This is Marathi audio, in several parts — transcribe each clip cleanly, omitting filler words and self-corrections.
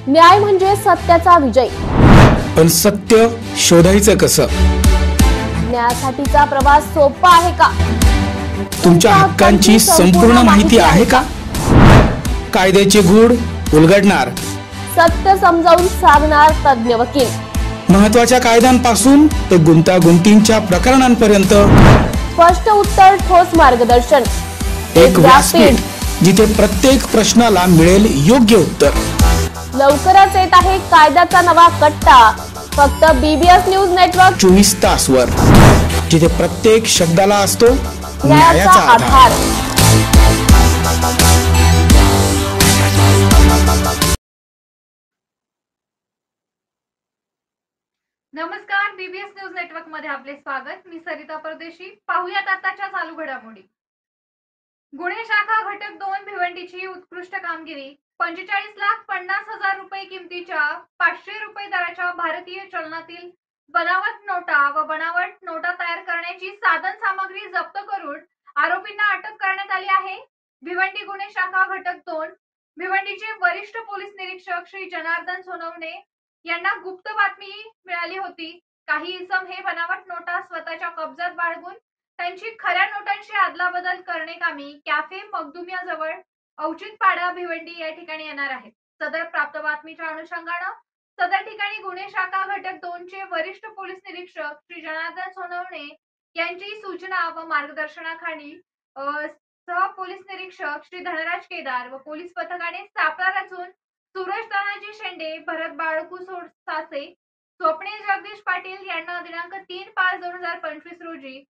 न्याय म्हणजे सत्याचा विजय। पण सत्य शोधायचं कसं? न्यायासाठीचा प्रवास सोपा आहे का? तुमच्या हक्कांची संपूर्ण माहिती आहे का? कायद्याचे गूढ उलगडणार, सत्य समजावून सांगणार तज्ञ वकील। महत्त्वाच्या कायद्यांपासून ते गुंतागुंतींच्या प्रकरणांपर्यंत स्पष्ट उत्तर, ठोस मार्गदर्शन। एक व्यासपीठ जिथे प्रत्येक प्रश्नाला मिळेल योग्य उत्तर। लवकरच येत आहे कायद्याचा नवा कट्टा, फक्त बीबीएस न्यूज नेटवर्क 24 तासवर, जिथे प्रत्येक शब्दाला असतो न्यायाचा आधार। नमस्कार, बीबीएस न्यूज नेटवर्क मध्ये आपले स्वागत। मी सरिता परदेशी। पाहूयात आताच्या चालू घडामोडी। गुन्हे शाखा घटक 2 भिवंडीची उत्कृष्ट कामगिरी। 45,50,000 रुपये किमतीच्या 500 रुपये दराच्या भारतीय चलनातील बनावट नोटा व बनावट नोटा तयार करण्याची साधन सामग्री जप्त करून आरोपींना अटक करण्यात आली आहे। भिवंडी गुन्हे शाखा घटक 2 भिवंडीचे वरिष्ठ पोलीस निरीक्षक श्री जनार्दन सोनवणे यांना गुप्त बातमी मिळाली होती। काही इसम हे बनावट नोटा स्वतःच्या कब्जात बाळगून त्यांची खऱ्या नोटांची अदलाबदल करणे कामी कॅफे मखदुमियाजवळ औचित्यपाडा भिवंडी या ठिकाणी येणार आहेत। सदर प्राप्त बातमीच्या अनुषंगाने सदर ठिकाणी गुन्हे शाखा घटक 2 चे वरिष्ठ पोलीस निरीक्षक श्री जनार्दन सोनवणे यांची सूचना व मार्गदर्शनाखाली सह पोलीस निरीक्षक श्री धनराज केदार व पोलीस पथकाने सापळा रचून सूरज तानाजी शेंडे, भरत बाळकू सासे, स्वप्नील जगदीश पाटील यांना दिनांक 3/5/2025 रोजी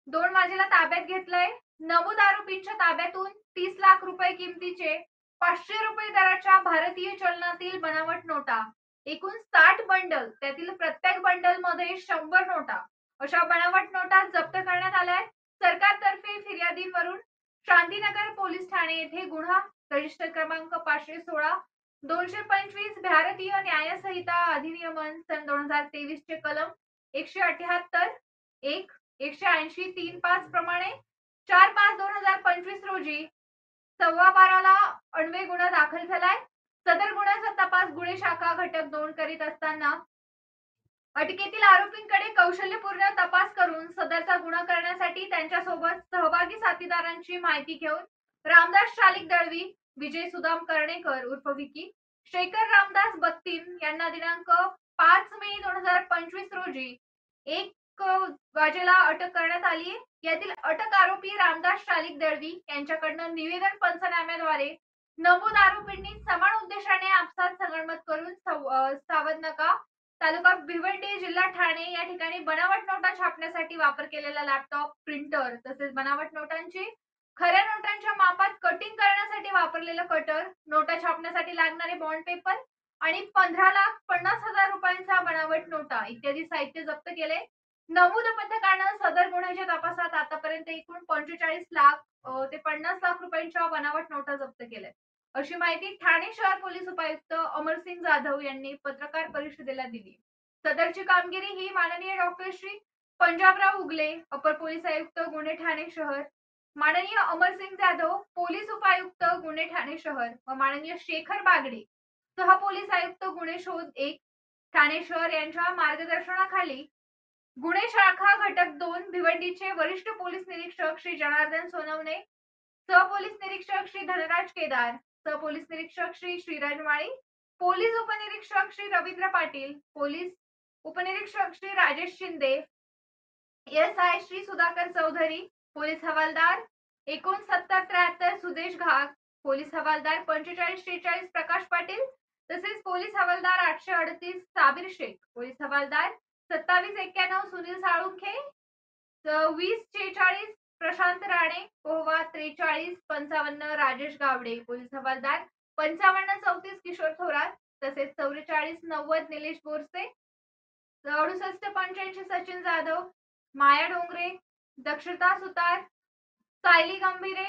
2 वाजेला ताब्यात घेतलंय। नमूद आरोपींच्या ताब्यातून 30 लाख रुपये किमतीचे 500 रुपये दराच्या भारतीय चलनातील बनावट नोटा, एकूण 60 बंडल, त्यातील प्रत्येक बंडल मध्ये 100 नोटा अशा बनावट नोटा जप्त करण्यात आल्या। सरकारतर्फे फिर्यादींवरून शांतीनगर पोलीस ठाणे येथे गुन्हा रजिस्टर क्रमांक 516 225 भारतीय न्याय संहिता अधिनियमन सन 2023 चे कलम 178 1 180 3/5 प्रमाणे 4/5/2025 रोजी 12:15 ला अन्वय गुन्हा दाखल झालाय। सदर गुन्ह्याचा तपास गुन्हे शाखा घटक 2 करीत असताना अटकेतील आरोपींकडे कौशल्यपूर्ण तपास करून सदरचा गुन्हा करण्यासाठी त्यांच्यासोबत सहभागी साथीदारांची माहिती घेऊन रामदास शालिक दळवी, विजय सुदाम कर्णेकर उर्फ विकी, शेखर रामदास बत्तीन यांना दिनांक 5 मे 2025 रोजी 1 वाजेला अटक करण्यात आली। यातील अटक आरोपी रामदास शालिक दळवी यांच्याकडून निवेदन पंचनाम्याद्वारे नमूद आरोपींनी समान उद्देशाने आपसात संगनमत करून सावधनका तालुका भिवंडी जिल्हा ठाणे या ठिकाणी बनावट नोटा छापण्यासाठी वापर केलेला लॅपटॉप, प्रिंटर तसेच बनावट नोटांची खऱ्या नोटांच्या मापात कटिंग करण्यासाठी वापरलेलं कटर, नोटा छापण्यासाठी लागणारे बॉन्ड पेपर आणि 15,50,000 रुपयांचा बनावट नोटा इत्यादी साहित्य जप्त केले। नमूद पथकानं सदर गुन्ह्याच्या तपासात आतापर्यंत एकूण 45 लाख ते 50 लाख रुपयांच्या बनावट नोटा जप्त केल्या अशी माहिती ठाणे शहर पोलीस उपायुक्त अमरसिंग जाधव यांनी पत्रकार परिषदेला दिली। सदरची कामगिरी ही माननीय डॉक्टर श्री पंजाबराव उगले, अपर पोलीस आयुक्त गुन्हे ठाणे शहर, माननीय अमरसिंग जाधव, पोलीस उपायुक्त गुन्हे ठाणे शहर व माननीय शेखर बागडे, सह पोलीस आयुक्त गुन्हे शोध 1 ठाणे शहर यांच्या मार्गदर्शनाखाली गुन्हे शाखा घटक 2 भिवंडीचे वरिष्ठ पोलीस निरीक्षक श्री जनार्दन सोनवणे, सह पोलीस निरीक्षक श्री धनराज केदार, सह पोलीस निरीक्षक श्री श्रीराज माळी, पोलीस उपनिरीक्षक श्री रवींद्र पाटील, पोलीस उपनिरीक्षक श्री राजेश शिंदे, एसआय श्री सुधाकर चौधरी, पोलीस हवालदार 6973 सुदेश घाग, पोलीस हवालदार 4543 प्रकाश पाटील, तसेच पोलीस हवालदार 838 साबिर शेख, पोलीस हवालदार 2791 सुनील साळुंखे, 2046 प्रशांत राणे, पोहवा 4355 राजेश गावडे, पोलीस हवालदार 5534 किशोर थोरात, तसेच 4490 निलेश बोरसे, 6885 सचिन जाधव, माया डोंगरे, दक्षता सुतार, सायली गंभीरे,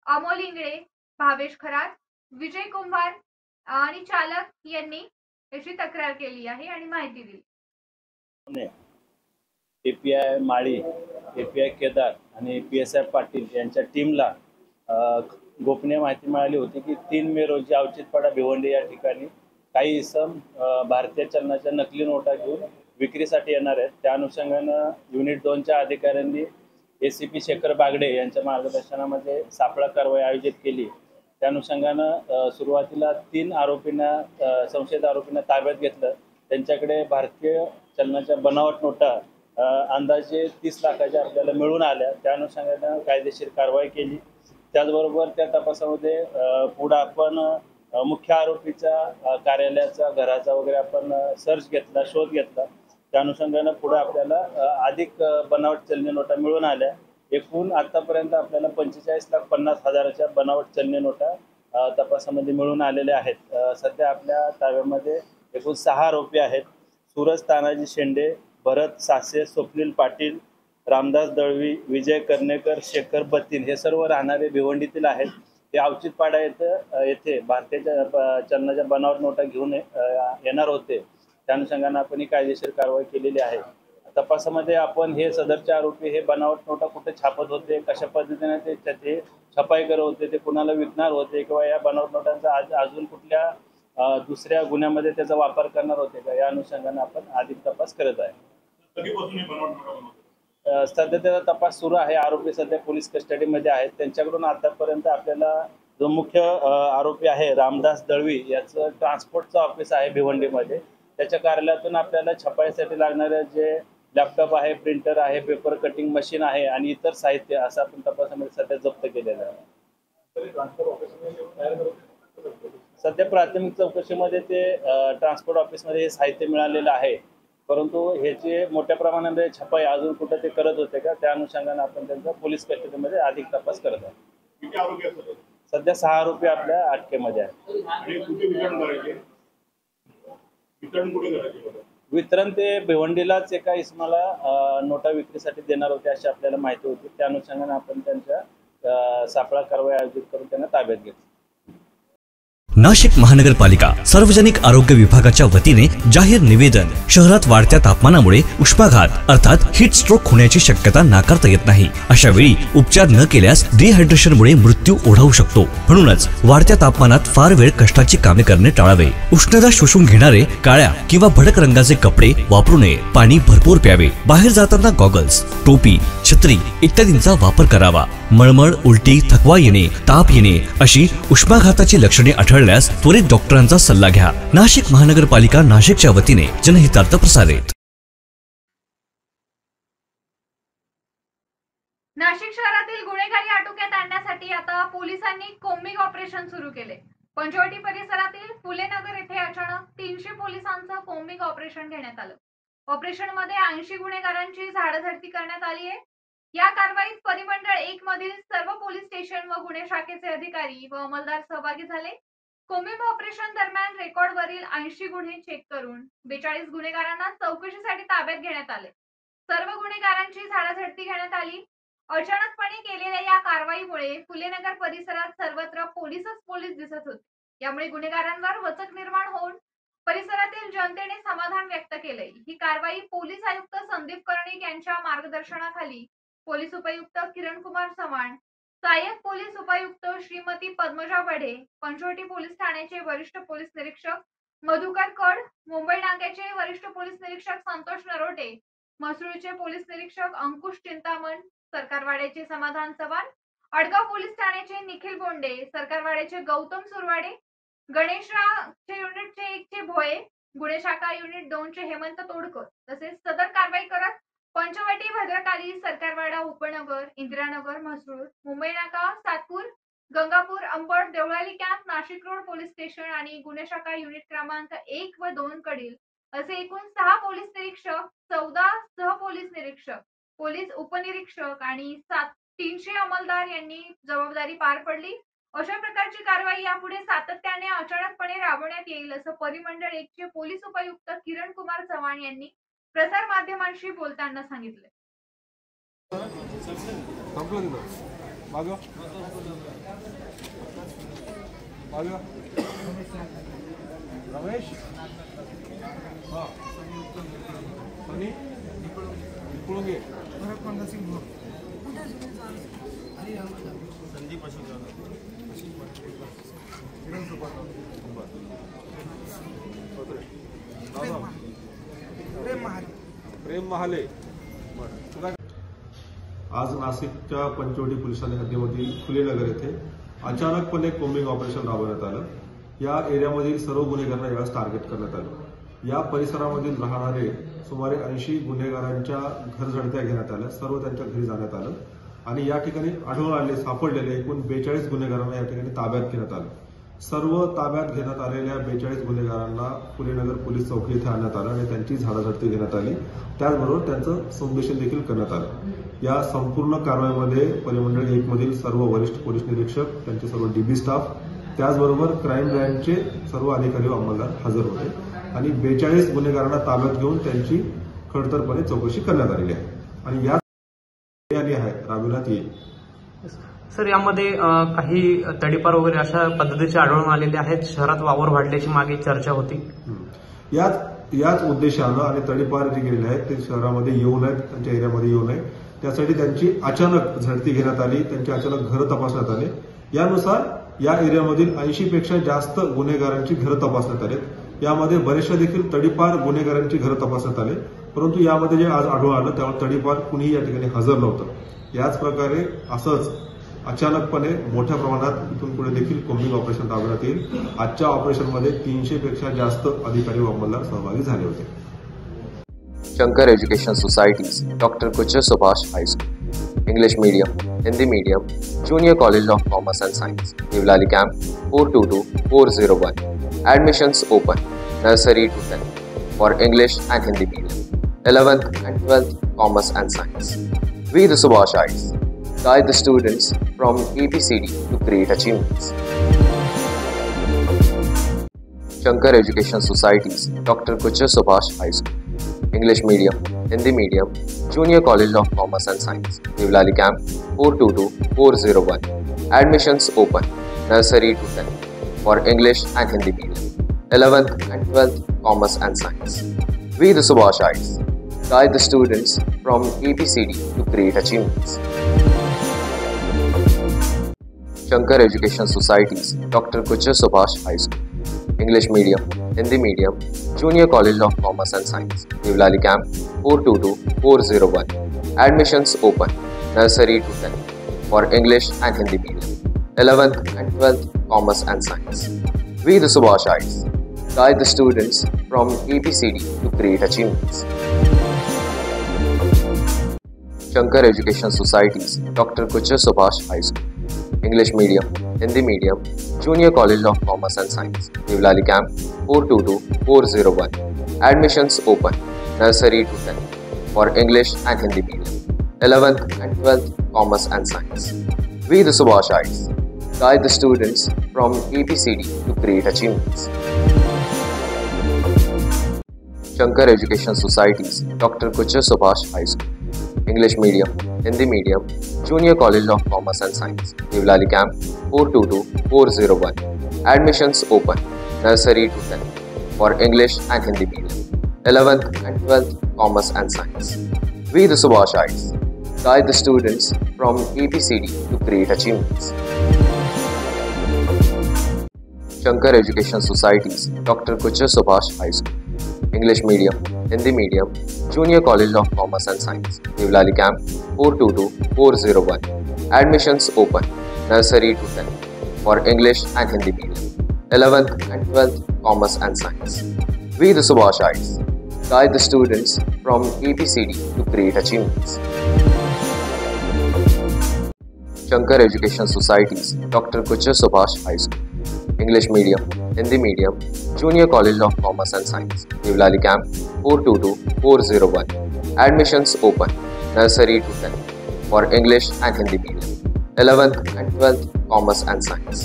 अमोल इंगळे, भावेश खरात, विजय कुंभार आणि चालक यांनी याची तक्रार केली आहे आणि माहिती दिली। एपीआय माळी, एपीआय केदार आणि पीएसआय पाटील यांच्या टीमला गोपनीय माहिती मिळाली होती की 3 मे रोजी औचित्यपाडा भिवंडी या ठिकाणी काही इसम भारतीय चलनाच्या नकली नोटा घेऊन विक्रीसाठी येणार आहेत. त्या अनुषंगानं युनिट 2च्या अधिकाऱ्यांनी ACP शेखर बागडे यांच्या मार्गदर्शनामध्ये सापळा कारवाई आयोजित केली. त्या अनुषंगानं सुरुवातीला 3 आरोपींना संशयित आरोपींना ताब्यात घेतलं. त्यांच्याकडे भारतीय चलनाच्या बनावट नोटा अंदाजे 30 लाखाच्या आपल्याला मिळून आल्या. त्या अनुषंगानं कायदेशीर कारवाई केली. त्याचबरोबर त्या तपासामध्ये पुढे आपण मुख्य आरोपीच्या कार्यालयाचा, घराचा वगैरे आपण सर्च घेतला, शोध घेतला. त्या अनुषंगानं पुढे आपल्याला अधिक बनावट चलनी नोटा मिळून आल्या. एकूण आतापर्यंत आपल्याला 45,50,000च्या बनावट चलनी नोटा तपासामध्ये मिळून आलेल्या आहेत. सध्या आपल्या ताब्यामध्ये एकूण 6 आरोपी आहेत. सूरज तानाजी शेंडे, भरत सासे, स्वप्नील पाटील, रामदास दळवी, विजय कर्णेकर, शेखर बत्तीन हे सर्व राहणारे भिवंडीतील आहेत. ते अवचितपाडा येथे भारतीय चलनाच्या बनावट नोटा घेऊन येणार होते. त्या अनुषंगाने आपण ही कायदेशीर कारवाई केलेली आहे. तपासामध्ये आपण हे सदरचे आरोपी हे बनावट नोटा कुठे छापत होते, कशा पद्धतीने ते छपाई करत होते, ते कुणाला विकणार होते किंवा या बनावट नोटांचा अजून कुठल्या दुसऱ्या गुन्ह्यामध्ये त्याचा वापर करणार होते का, या अनुषंगाने आपण अधिक तपास करत आहे. सध्या त्याचा तपास सुरू आहे. आरोपी सध्या पोलीस कस्टडीमध्ये आहेत. त्यांच्याकडून आतापर्यंत आपल्याला जो मुख्य आरोपी आहे रामदास दळवी याचं ट्रान्सपोर्टचं ऑफिस आहे भिवंडीमध्ये. त्याच्या कार्यालयातून आपल्याला छपाईसाठी लागणारे जे लॅपटॉप आहे, प्रिंटर आहे, पेपर कटिंग मशीन आहे आणि इतर साहित्य असं आपण तपासामध्ये सध्या जप्त केलेलं आहे. सध्या प्राथमिक चौकशीमध्ये ते ट्रान्सपोर्ट ऑफिसमध्ये हे साहित्य मिळालेलं आहे. परंतु ह्याचे मोठ्या प्रमाणामध्ये छपाई अजून कुठं ते करत होते का, त्या अनुषंगाने आपण त्यांचा पोलीस कस्टडीमध्ये अधिक तपास करत आहोत. सध्या 6 आरोपी आपल्या अटकेमध्ये आहेत. वितरण ते भिवंडीलाच एका इसमाला नोटा विक्रीसाठी देणार होते अशी आपल्याला माहिती होती. त्या अनुषंगाने आपण त्यांच्या सापळा कारवाई आयोजित करून त्यांना ताब्यात घेतलं. नाशिक महानगरपालिका सार्वजनिक आरोग्य विभागाच्या वतीने जाहीर निवेदन. शहरात वाढत्या तापमानामुळे उष्माघात अर्थात हीट स्ट्रोक होण्याची शक्यता नाकारता येत नाही. अशा वेळी उपचार न केल्यास डिहायड्रेशनमुळे मृत्यू ओढावू शकतो. म्हणूनच वाढत्या तापमानात फार वेळ कष्टाची कामे करणे टाळावे. उष्णता शोषून घेणारे काळ्या किंवा भडक रंगाचे कपडे वापरू नये. पाणी भरपूर प्यावे. बाहेर जाताना गॉगल्स, टोपी, छत्री इत्यादींचा वापर करावा. मळमळ, उलटी, थकवा येणे, ताप येणे अशी उष्माघाताची लक्षणे आढळल्यास त्वरित डॉक्टरांचा सल्ला घ्या. नाशिक महानगरपालिका नाशिकच्या वतीने जनहितार्थ प्रसारित. नाशिक शहरातील गुन्हेगारी आटोक्यात आणण्यासाठी आता पोलिसांनी कोम्बिंग ऑपरेशन सुरू केले. पंचवटी परिसरातील फुलेनगर येथे अचानक 300 पोलिसांचं कोम्बिंग ऑपरेशन घेण्यात आलं. ऑपरेशन मध्ये 80 गुन्हेगारांची झाडाझडती करण्यात आली आहे. या कारवाईत परिमंडळ 1 मधील सर्व पोलीस स्टेशन व गुन्हे शाखेचे अधिकारी व अंमलदार सहभागी झाले. कोम्बिंग ऑपरेशन दरम्यान रेकॉर्डवरील 80 गुन्हे चेक करून 42 गुन्हेगारांना चौकशीसाठी ताब्यात घेण्यात आले. सर्व गुन्हेगारांची झाडाझडती घेण्यात आली. अचानकपणे केलेल्या या कारवाईमुळे फुलेनगर परिसरात सर्वत्र पोलीस दिसत होते. यामुळे गुन्हेगारांवर वचक निर्माण होऊन परिसरातील जनतेने समाधान व्यक्त केले. ही कारवाई पोलीस आयुक्त संदीप कर्णिक यांच्या मार्गदर्शनाखाली पोलीस उपायुक्त किरण कुमार चव्हाण, सहाय्यक पोलीस उपायुक्त श्रीमती पद्मजा बढे, पंचवटी पोलीस ठाण्याचे वरिष्ठ पोलीस निरीक्षक मधुकर कड, मुंबई नाक्याचे वरिष्ठ पोलीस निरीक्षक संतोष नरोटे, म्हसरूळचे पोलीस निरीक्षक अंकुश चिंतामण, सरकारवाड्याचे समाधान चव्हाण, अडगाव पोलीस ठाण्याचे निखिल बोंडे, सरकारवाड्याचे गौतम सुरवाडे, गणेशरावचे युनिटचे 1 चे भोये, गुन्हे शाखा युनिट 2 चे हेमंत तोडकर तसेच सदर कारवाई करत पंचवटी, भद्रकाली, सरकारवाडा, उपनगर, Indiranagar, Mhasrul, Mumbai Naka, Satpur, Gangapur, Ambad, Deolali camp, Nashik road police station आणि गुन्हे शाखा युनिट क्रमांक 1 व 2 कडील असे एकूण 6 पोलीस निरीक्षक, 14 सह पोलीस निरीक्षक, पोलीस उपनिरीक्षक आणि 300 अंमलदार यांनी जबाबदारी पार पडली. अशा प्रकारची कारवाई यापुढे सातत्याने अचानकपणे राबवण्यात येईल असं परिमंडळ 1 चे पोलीस उपायुक्त किरण कुमार चव्हाण यांनी प्रसार माध्यमांशी बोलताना सांगितले. संदीप अशोक प्रेम महाले. आज नाशिकच्या पंचवटी पोलिसांनी हद्दीमधील फुलेनगर येथे अचानकपणे कोम्बिंग ऑपरेशन राबवण्यात आलं. या एरियामधील सर्व गुन्हेगारांना यावेळेस टार्गेट करण्यात आलं. या परिसरामधील राहणारे सुमारे 80 गुन्हेगारांच्या घरझडत्या घेण्यात आल्या. सर्व त्यांच्या घरी जाण्यात आलं आणि या ठिकाणी आढळून आलेले सापडलेले एकूण 42 गुन्हेगारांना या ठिकाणी ताब्यात घेण्यात आलं. सर्व ताब्यात घेण्यात आलेल्या 42 गुन्हेगारांना फुलेनगर पोलीस चौकी येथे आणण्यात आलं आणि त्यांची झाडाझडती घेण्यात आली. त्याचबरोबर त्यांचं संदेशन देखील करण्यात आलं. या संपूर्ण कारवाईमध्ये परिमंडळ 1 मधील सर्व वरिष्ठ पोलीस निरीक्षक, त्यांचे सर्व डीबी स्टाफ, त्याचबरोबर क्राईम ब्रँचचे सर्व अधिकारी व अंमलदार हजर होते आणि 42 गुन्हेगारांना ताब्यात घेऊन त्यांची खडतरपणे चौकशी करण्यात आलेली आहे आणि या राबविण्यात येईल. सर, यामध्ये काही तडीपार वगैरे अशा पद्धतीचे आढळून आलेले आहेत. शहरात वावर वाढल्याची मागे चर्चा होती. याच उद्देशानं आणि तडीपार जे गेलेले आहेत ते शहरामध्ये येऊ नयेत, त्यांच्या एरियामध्ये येऊ नये, त्यासाठी त्यांची अचानक झडती घेण्यात आली. त्यांची अचानक घरं तपासण्यात आले. यानुसार या एरियामधील 80 पेक्षा जास्त गुन्हेगारांची घरं तपासण्यात आली. यामध्ये बरेचशा देखील तडीपार गुन्हेगारांची घरं तपासण्यात आले. परंतु यामध्ये जे आज आढळून आलं त्यावर तडीपार कुणीही या ठिकाणी हजर नव्हतं. याच प्रकारे असंच अचानकपणे मोठ्या प्रमाणात इथून पुढे देखील कोम्बिंग ऑपरेशन राबवण्यात येईल. आजच्या ऑपरेशनमध्ये 300 पेक्षा जास्त अधिकारी व अंमलदार सहभागी झाले होते. Shankar education society's, doctor Kuchar Subhash high school, English medium, Hindi medium, junior college of commerce and science, Devlali camp 422401. Admissions open. Nursery to 10th for English and Hindi medium. 11th and 12th Commerce and Science. We the Subhashites guide the students from ABCD to great achievements. Shankar Education Societies, Dr. Kuchar Subhash High School, English medium, Hindi medium, Junior College of Commerce and Science, Deolali Camp 422401. Admissions open. Nursery to 10th for English and Hindi medium. 11th and 12th Commerce and Science. We the Subhashites guide the students from ABCD to great achievements. Shankar Education Societies, Dr. Kuchar Subhash High School, English medium, Hindi medium, Junior College of Commerce and Science, Deolali Camp 422401. Admissions open. Nursery to 10th for English and Hindi medium. 11th and 12th Commerce and Science. We the Subhashites guide the students from ABCD to great achievements. Shankar Education Societies, Dr. Kuchar Subhash High School, English medium, Hindi medium, Junior College of Commerce and Science, Deolali Camp 422401. Admissions open. Nursery to 10th for English and Hindi medium. 11th and 12th Commerce and Science. We the Subhashites guide the students from ABCD to great achievements. Shankar Education Societies, Dr. Kuchar Subhash High School, English medium, Hindi medium, Junior College of Commerce and Science, Deolali Camp 422401. Admissions open. Nursery to 10th for English and Hindi medium. 11th and 12th Commerce and Science. We the Subhashites guide the students from ABCD to great achievements. Shankar Education Societies, Dr. Kuchar Subhash High School, English medium, Hindi medium, Junior College of Commerce and Science, Deolali Camp 422401. Admissions open. Nursery to 10th for English and Hindi medium. 11th and 12th Commerce and Science. We the Subhashites guide the students from ABCD to great achievements. Shankar Education Societies, Dr. Kuchar Subhash High School, English medium, Hindi medium, Junior College of Commerce and Science, Deolali Camp 422401. Admissions open. Nursery to 10th for English and Hindi medium. 11th and 12th Commerce and Science.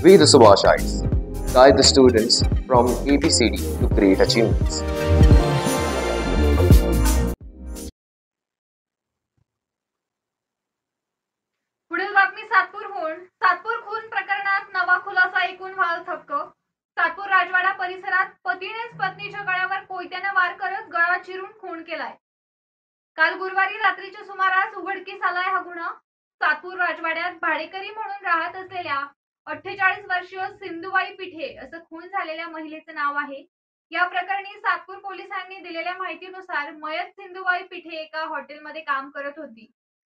We the Subhashites guide the students from ABCD to great achievements. पुढील बातमी सातपूरहून. सातपूर खून प्रकरणात नवा खुलासा, ऐकून व्हाल थक्क. सातपूर राजवाडा परिसरात पतीनेच पत्नीच्या गळ्यावर कोयत्याने वार करत गळा चिरून खून केलाय. काल गुरुवारी रात्रीच्या सुमारास उघडकीस आलाय हा गुन्हा. सातपूर राजवाड्यात भाडेकरी म्हणून राहत असलेल्या 48 वर्षीय सिंधुबाई पिठे असं खून झालेल्या महिलेचं नाव आहे. या प्रकरणी सातपूर पोलिसांनी दिलेल्या माहितीनुसार मयत सिंधुबाई पिठे एका हॉटेलमध्ये काम करत होती.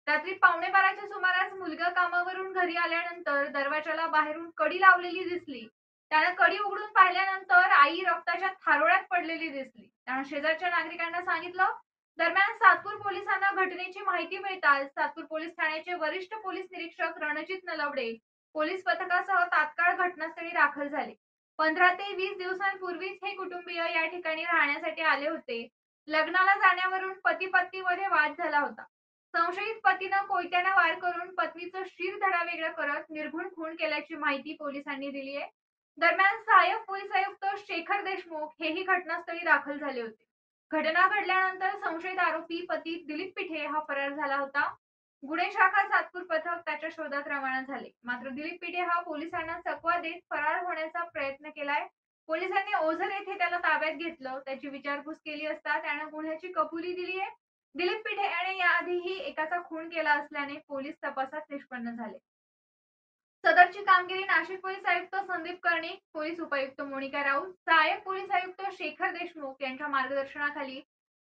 रात्री 12:15च्या सुमारास मुलगा कामावरून घरी आल्यानंतर दरवाजाला बाहेरून कडी लावलेली दिसली. त्यानं कडी उघडून पाहिल्यानंतर आई रक्ताच्या थारोळ्यात पडलेली दिसली. त्यानं शेजारच्या नागरिकांना सांगितलं. दरम्यान सातपूर पोलिसांना घटनेची माहिती मिळताच सातपूर पोलीस ठाण्याचे वरिष्ठ पोलीस निरीक्षक रणजित नलवडे पोलीस पथकासह तात्काळ घटनास्थळी दाखल झाले. 15 ते 20 दिवसांपूर्वीच हे कुटुंबीय या ठिकाणी राहण्यासाठी आले होते. लग्नाला जाण्यावरून पती पत्नीमध्ये वाद झाला होता. संशयित पतीनं कोयत्यानं वार करून पत्नीचं शिर धडा वेगळं करत निर्घुण खून केल्याची माहिती पोलिसांनी दिली आहे. दरम्यान सहाय्यक पोलीस आयुक्त शेखर देशमुख हेही घटनास्थळी दाखल झाले होते. घटना घडल्यानंतर संशयित आरोपी पती दिलीप पिठे हा फरार झाला होता. गुन्हे शाखा सातपूर पथक त्याच्या शोधात रवाना झाले. मात्र दिलीप पिठे हा पोलिसांना चकवा देत फरार होण्याचा प्रयत्न केलाय. पोलिसांनी ओझर येथे त्याला ताब्यात घेतलं. त्याची विचारपूस केली असता त्यानं गुन्ह्याची कबुली दिली आहे. दिलीप पिठे याने याआधीही एकाचा खून केला असल्याने पोलीस तपासात निष्पन्न झाले. सदरची कामगिरी नाशिक पोलीस आयुक्त संदीप कर्णिक, पोलीस उपायुक्त मोनिका राऊत, सहाय्यक पोलीस आयुक्त शेखर देशमुख यांच्या मार्गदर्शनाखाली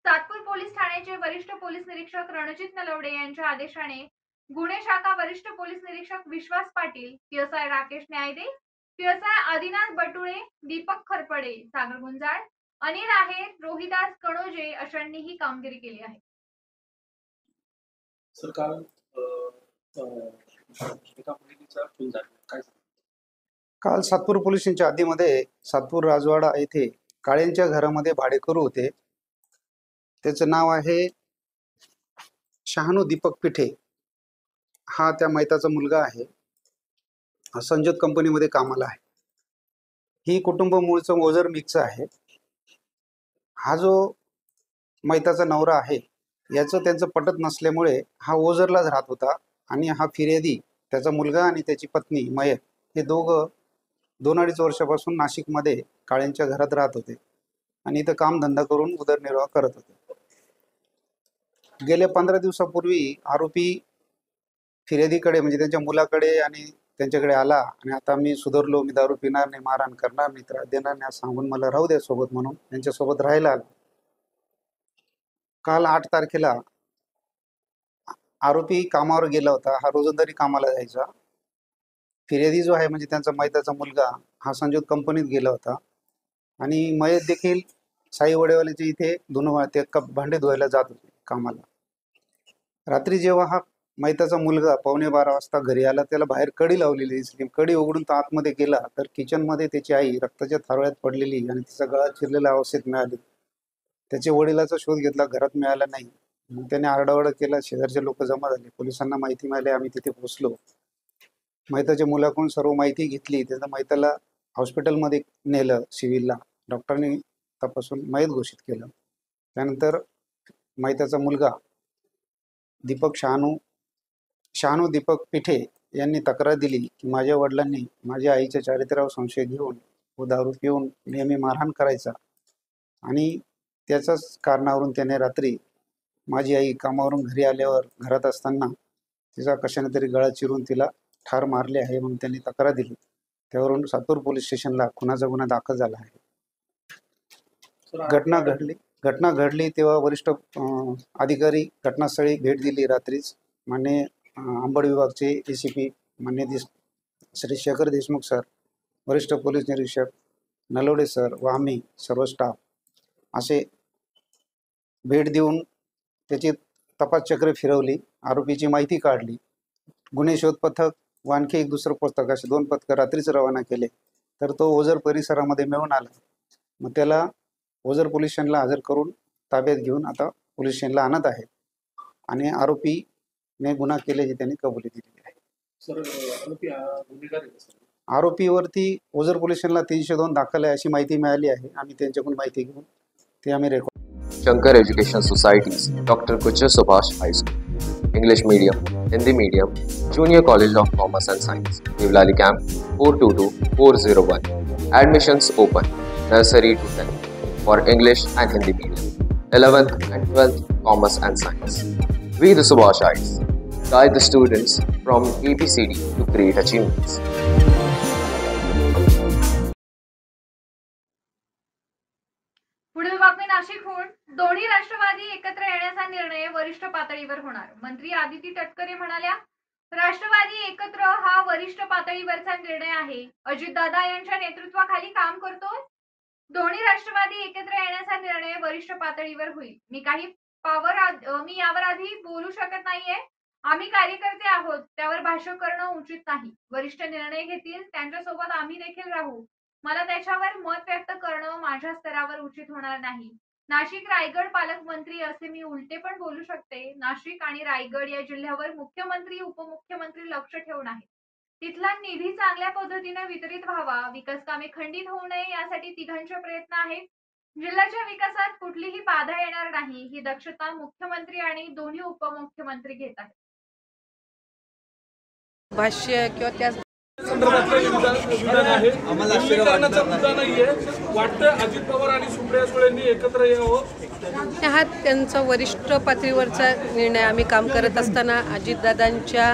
सातपूर पोलीस ठाण्याचे वरिष्ठ पोलीस निरीक्षक रणजित नलवडे यांच्या आदेशाने गुन्हे शाखा वरिष्ठ पोलीस निरीक्षक विश्वास पाटील, पीएसआय राकेश न्यायदे, पीएसआय आदिनाथ बटुळे, दीपक खरपडे, सागर गुंजाळ, अनिल आहेर, रोहिदास कणोजे अशांनी ही कामगिरी केली आहे. सर, काल एका मुलीचा खून झाला, काल सातपूर पोलीस स्टेशनच्या हद्दीमध्ये सातपूर राजवाडा येथे काळेंच्या घरामध्ये भाडेकरू होते. त्याचं नाव आहे शहानू दीपक पिठे. हा त्या मैताचा मुलगा आहे. संजोत कंपनीमध्ये कामाला आहे. ही कुटुंब मूळचं ओझर मिक्सचं आहे. हा जो मैताचा नवरा आहे याचं त्यांचं पटत नसल्यामुळे हा ओझरलाच राहत होता आणि हा फिर्यादी त्याचा मुलगा आणि त्याची पत्नी मयत हे दोघं 2-2.5 वर्षापासून नाशिकमध्ये काळ्यांच्या घरात राहत होते आणि इथं कामधंदा करून उदरनिर्वाह करत होते. गेल्या 15 दिवसापूर्वी आरोपी फिर्यादीकडे म्हणजे त्यांच्या मुलाकडे आणि त्यांच्याकडे आला आणि आता मी सुधारलो, मी दारू पिणार नाही, मारहाण करणार नाही, त्रास देणार नाही सांगून मला राहू द्या सोबत म्हणून त्यांच्यासोबत राहायला आला. काल 8 तारखेला आरोपी कामावर गेला होता. हा रोजंदारी कामाला जायचा. फिर्यादी जो आहे म्हणजे त्यांचा मैताचा मुलगा हा संजोत कंपनीत गेला होता आणि मयत देखील साई वडेवाल्याच्या इथे ते भांडे धुवायला जात होते कामाला. रात्री जेव्हा हा मैताचा मुलगा 11:15 वाजता घरी आला त्याला बाहेर कडी लावलेली दिसली. कडी उघडून तो आतमध्ये गेला तर किचनमध्ये त्याची आई रक्ताच्या थारोळ्यात पडलेली आणि तिचा गळा चिरलेल्या अवस्थेत मिळाली. त्याच्या वडिलाचा शोध घेतला, घरात मिळाला नाही. मग त्याने आरडाओरडा केला. शेजारचे लोक जमा झाले. पोलिसांना माहिती मिळाली. आम्ही तिथे पोहोचलो. मैताच्या मुलाकडून सर्व माहिती घेतली. त्याचा मैताला हॉस्पिटलमध्ये नेलं सिव्हिलला. डॉक्टरांनी तपासून मयत घोषित केलं. त्यानंतर मैताचा मुलगा दीपक शहानू दीपक पिठे यांनी तक्रार दिली की माझ्या वडिलांनी माझ्या आईच्या चारित्र्यावर संशय घेऊन व दारू पिऊन नेहमी मारहाण करायचा आणि त्याच्याच कारणावरून त्याने रात्री माझी आई कामावरून घरी आल्यावर घरात असताना तिचा कशाने तरी गळा चिरून तिला ठार मारले आहे म्हणून त्यांनी तक्रार दिली. त्यावरून सातपूर पोलीस स्टेशनला खुनाचा गुन्हा दाखल झाला आहे. घटना घडली तेव्हा वरिष्ठ अधिकारी घटनास्थळी भेट दिली. रात्रीच मान्य अंबड विभागचे ACP मान्य श्री शेखर देशमुख सर, वरिष्ठ पोलीस निरीक्षक नलवडे सर व आम्ही सर्व स्टाफ असे भेट देऊन त्याची तपासचक्रे फिरवली. आरोपीची माहिती काढली. गुन्हे शोध पथक व आणखी एक दुसरं पथक असे 2 पथकं रात्रीच रवाना केले. तर तो ओझर परिसरामध्ये मिळून आला. मग त्याला ओझर पोलीस स्टेशनला हजर करून ताब्यात घेऊन आता पोलीस स्टेशनला आणत आहे आणि आरोपीने गुन्हा केल्याची त्यांनी कबुली दिलेली आहे. आरोपीवरती ओझर पोलीस स्टेशनला 302 दाखल आहे अशी माहिती मिळाली आहे. आम्ही त्यांच्याकडून माहिती घेऊन ते आम्ही record. Shankar Education Societies, Dr. Kucha Subhash High School, English Medium, Hindi Medium, Junior College of Commerce and Science, Nivlali Camp, 422-401. Admissions open, nursery to 10th, for English and Hindi Medium, 11th and 12th Commerce and Science. We the Subhashites guide the students from ABCD to great achievements. नाशिकहून दोन्ही राष्ट्रवादी एकत्र येण्याचा निर्णय वरिष्ठ पातळीवर होणार. मंत्री आदिती तटकरे म्हणाल्या, राष्ट्रवादी एकत्र हा वरिष्ठ पातळीवरचा निर्णय आहे. अजितदादा यांच्या नेतृत्वाखाली काम करतोय. दोन्ही राष्ट्रवादी एकत्र येण्याचा निर्णय वरिष्ठ पातळीवर होईल. मी यावर आधी बोलू शकत नाहीये. आम्ही कार्यकर्ते आहोत, त्यावर भाष्य करणं उचित नाही. वरिष्ठ निर्णय घेतील, त्यांच्यासोबत आम्ही देखील राहू. मला त्याच्यावर मत व्यक्त करणं माझ्या स्तरावर उचित होणार नाही. नाशिक रायगड पालकमंत्री असे मी उलटे पण बोलू शकते. नाशिक आणि रायगड या जिल्ह्यावर मुख्यमंत्री उपमुख्यमंत्री लक्ष ठेवून आहेत. तिथला निधी चांगल्या पद्धतीने वितरित व्हावा, विकास कामे खंडित होऊ नये यासाठी तिघांचे प्रयत्न आहेत. जिल्ह्याच्या विकासात कुठलीही बाधा येणार नाही ही दक्षता मुख्यमंत्री आणि दोन्ही उपमुख्यमंत्री घेत आहेत. भाष्य किंवा त्या विधान आहे, करण्याचा मुद्दा नाहीये. वाटतं अजित पवार आणि सुप्रिया सुळेंनी एकत्र यावं. हा त्यांचा वरिष्ठ पातळीवरचा निर्णय. आम्ही काम करत असताना अजितदादांच्या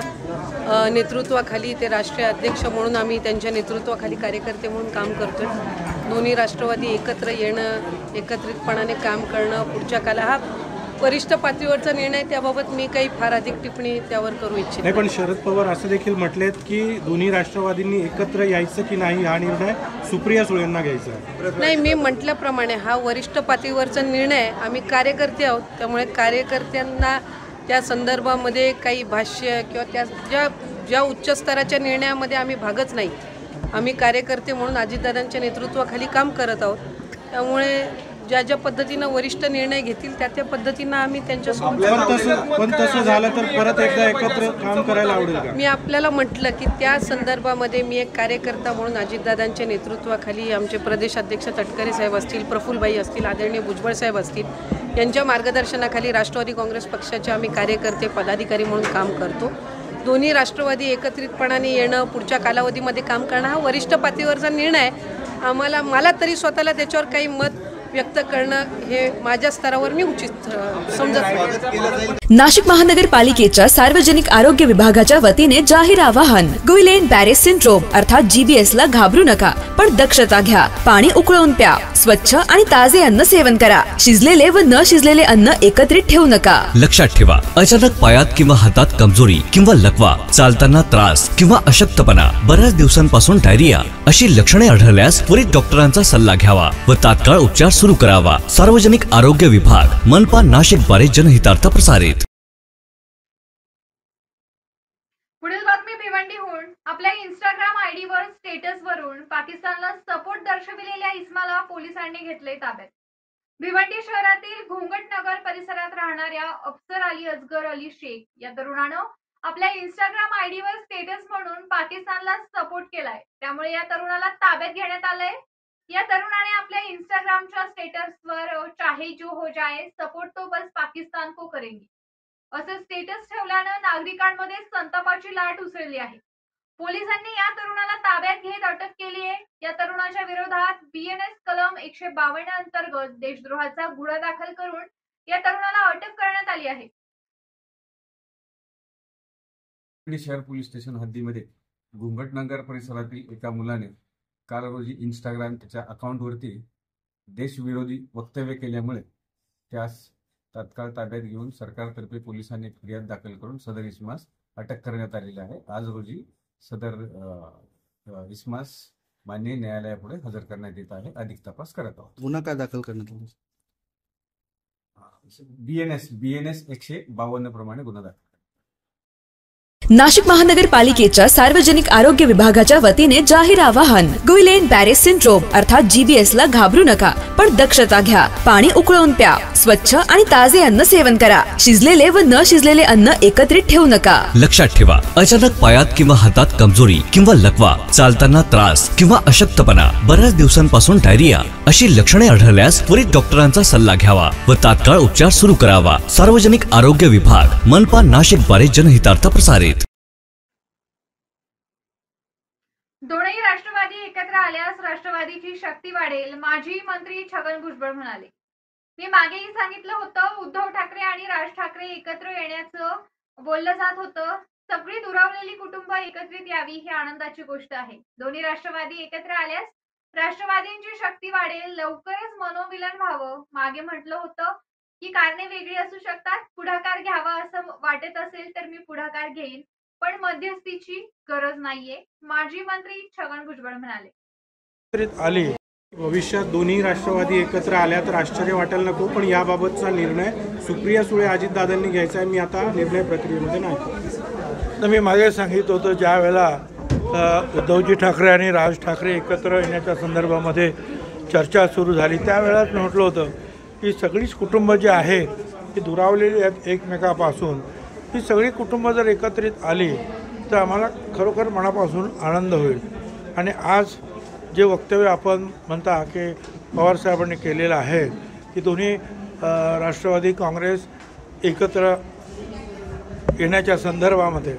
नेतृत्वाखाली ते राष्ट्रीय अध्यक्ष म्हणून आम्ही त्यांच्या नेतृत्वाखाली कार्यकर्ते म्हणून काम करतोय. दोन्ही राष्ट्रवादी एकत्र येणं, एकत्रितपणाने काम करणं पुढच्या काला हा वरिष्ठ पातळीवरचा निर्णय. त्याबाबत मी काही फार अधिक टिप्पणी त्यावर करू इच्छित नाही. पण शरद पवार असं देखील म्हटलेत की दोन्ही राष्ट्रवादींनी एकत्र यायचं की नाही हा निर्णय सुप्रिया सुळेंना घ्यायचा नाही. मी म्हटल्याप्रमाणे हा वरिष्ठ पातळीवरचा निर्णय. आम्ही कार्यकर्ते आहोत, त्यामुळे कार्यकर्त्यांना त्या संदर्भामध्ये काही भाष्य किंवा त्या ज्या उच्च स्तराच्या निर्णयामध्ये आम्ही भागच नाही. आम्ही कार्यकर्ते म्हणून अजितदादांच्या नेतृत्वाखाली काम करत आहोत. त्यामुळे ज्या पद्धतीनं वरिष्ठ निर्णय घेतील त्या पद्धतीनं आम्ही त्यांच्यासोबत. पण तसं झालं तर परत एकदा एकत्र काम करायला आवडेल का? मी आपल्याला म्हटलं की त्या संदर्भामध्ये मी एक कार्यकर्ता म्हणून अजितदादांच्या नेतृत्वाखाली आमचे प्रदेशाध्यक्ष तटकरे साहेब असतील, प्रफुल्लबाई असतील, आदरणीय भुजबळ साहेब असतील, यांच्या मार्गदर्शनाखाली राष्ट्रवादी काँग्रेस पक्षाचे आम्ही कार्यकर्ते पदाधिकारी म्हणून काम करतो. दोन्ही राष्ट्रवादी एकत्रितपणाने येणं, पुढच्या कालावधीमध्ये काम करणं हा वरिष्ठ पातळीवरचा निर्णय. मला तरी स्वतःला त्याच्यावर काही मत व्यक्त करणं हे माझ्या स्तरावर मी उचित समजत नाही. नाशिक महानगरपालिकेच्या सार्वजनिक आरोग्य विभागाच्या वतीने जाहीर आवाहन. गुइलेन बॅरे सिंड्रोम अर्थात GBS ला घाबरू नका, पण दक्षता घ्या. पाणी उकळून प्या. स्वच्छ आणि ताजे अन्न सेवन करा. शिजलेले व न शिजलेले अन्न एकत्रित ठेवू नका. लक्षात ठेवा, अचानक पायात किंवा हातात कमजोरी किंवा लकवा, चालताना त्रास किंवा अशक्तपणा, बऱ्याच दिवसांपासून डायरिया अशी लक्षणे आढळल्यास त्वरित डॉक्टरांचा सल्ला घ्यावा व तात्काळ उपचार सुरू करावा. सार्वजनिक आरोग्य विभाग, मनपा नाशिक द्वारे जनहितार्थ प्रसारित. पुढील बातमी भिवंडीहून. आपल्या इंस्टाग्राम आयडीवर स्टेटस वरून पाकिस्तानला सपोर्ट दर्शविलेल्या इस्माला पोलिसांनी घेतले ताब्यात. भिवंडी शहरातील घोंगटनगर परिसरात राहणाऱ्या अफसर अली असगर अली शेख या तरुणानं आपल्या इंस्टाग्राम आयडीवर स्टेटस म्हणून पाकिस्तानला सपोर्ट केलाय. त्यामुळे या तरुणाला ताब्यात घेण्यात आलंय. या तरुणाने आपल्या इंस्टाग्रामच्या स्टेटसवर चाहे जो हो जाए सपोर्ट तो बस पाकिस्तान को करेंगे असं स्टेटस ठेवल्यानं नागरिकांमध्ये संतापाची लाट उसळली आहे. पोलिसांनी या तरुणाला ताब्यात घेत अटक केली आहे. या तरुणाच्या विरोधात BNS कलम 152 अंतर्गत देशद्रोहाचा गुन्हा दाखल करून या तरुणाला अटक करण्यात आली आहे. शहर पोलीस स्टेशन हद्दीमध्ये घोंगटनगर परिसरातील एका मुलाने काल रोजी इंस्टाग्रामच्या अकाउंटवरती देशविरोधी वक्तव्य केल्यामुळे त्यास तात्काळ ताब्यात घेऊन सरकारतर्फे पोलिसांनी फिर्याद दाखल करून सदर इस्मास अटक करण्यात आलेली आहे. आज रोजी सदर इस्मास माननीय न्यायालयापुढे हजर करण्यात येत आहे. अधिक तपास करत आहोत. गुन्हा काय दाखल करण्यात आला? BNS 152 प्रमाणे गुन्हा दाखल. नाशिक महानगरपालिकेच्या सार्वजनिक आरोग्य विभागाच्या वतीने जाहीर आवाहन. गुइलेन बॅरे सिंड्रोम अर्थात GBS ला घाबरू नका, पण दक्षता घ्या. पाणी उकळून प्या. स्वच्छ आणि ताजे अन्न सेवन करा. शिजलेले व न शिजलेले अन्न एकत्रित ठेवू नका. लक्षात ठेवा, अचानक पायात किंवा हातात कमजोरी किंवा लकवा, चालताना त्रास किंवा अशक्तपणा, बऱ्याच दिवसांपासून डायरिया अशी लक्षणे आढळल्यास त्वरित डॉक्टरांचा सल्ला घ्यावा व तात्काळ उपचार सुरू करावा. सार्वजनिक आरोग्य विभाग, मनपा नाशिक द्वारे जनहितार्थ प्रसारित. दोन्ही राष्ट्रवादी एकत्र आल्यास राष्ट्रवादीची शक्ती वाढेल, माजी मंत्री छगन भुजबळ म्हणाले. मी मागेही सांगितलं होतं, उद्धव ठाकरे आणि राज ठाकरे एकत्र येण्याचं बोललं जात होतं. सगळी दुरावलेली कुटुंब एकत्रित यावी ही आनंदाची गोष्ट आहे. दोन्ही राष्ट्रवादी एकत्र आल्यास राष्ट्रवादींची शक्ती वाढेल, लवकरच मनोमिलन व्हावं. मागे म्हटलं होतं की कारणे वेगळी असू शकतात, पुढाकार घ्यावा असं वाटत असेल तर मी पुढाकार घेईन, पण मध्यस्थीची गरज नाहीये, माजी मंत्री छगन भुजबळ म्हणाले. आली भविष्यात दोन्ही राष्ट्रवादी एकत्र आल्या तर आश्चर्य वाटायला नको, पण याबाबतचा निर्णय सुप्रिया सुळे अजितदादांनी घ्यायचा आहे. मी आता निर्णय प्रक्रियेमध्ये नाही. तर मी मागे सांगितलं होतं, ज्या वेळेला उद्धवजी ठाकरे आणि राज ठाकरे एकत्र येण्याच्या संदर्भामध्ये चर्चा सुरू झाली, त्यावेळेलाच म्हटलं होतं की सगळीच कुटुंब जी आहे ती दुरावलेली आहेत एकमेकापासून. ही सगळी कुटुंब जर एकत्रित आली तर आम्हाला खरोखर मनापासून आनंद होईल. आणि आज जे वक्तव्य आपण म्हणता की पवारसाहेबांनी केलेलं आहे की दोन्ही राष्ट्रवादी काँग्रेस एकत्र येण्याच्या संदर्भामध्ये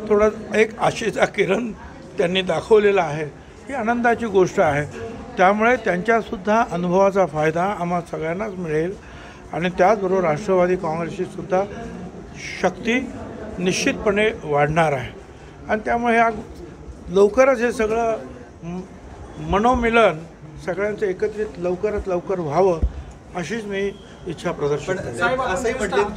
थोडं एक आशेचा किरण त्यांनी दाखवलेला आहे, ही आनंदाची गोष्ट आहे. त्यामुळे त्यांच्यासुद्धा अनुभवाचा फायदा आम्हा सगळ्यांनाच मिळेल आणि त्याचबरोबर राष्ट्रवादी काँग्रेसची सुद्धा शक्ती निश्चितपणे वाढणार आहे. आणि त्यामुळे ह्या लवकरच हे सगळं मनोमिलन सगळ्यांचं एकत्रित लवकरात लवकर व्हावं अशीच मी इच्छा प्रदर्शित करतो.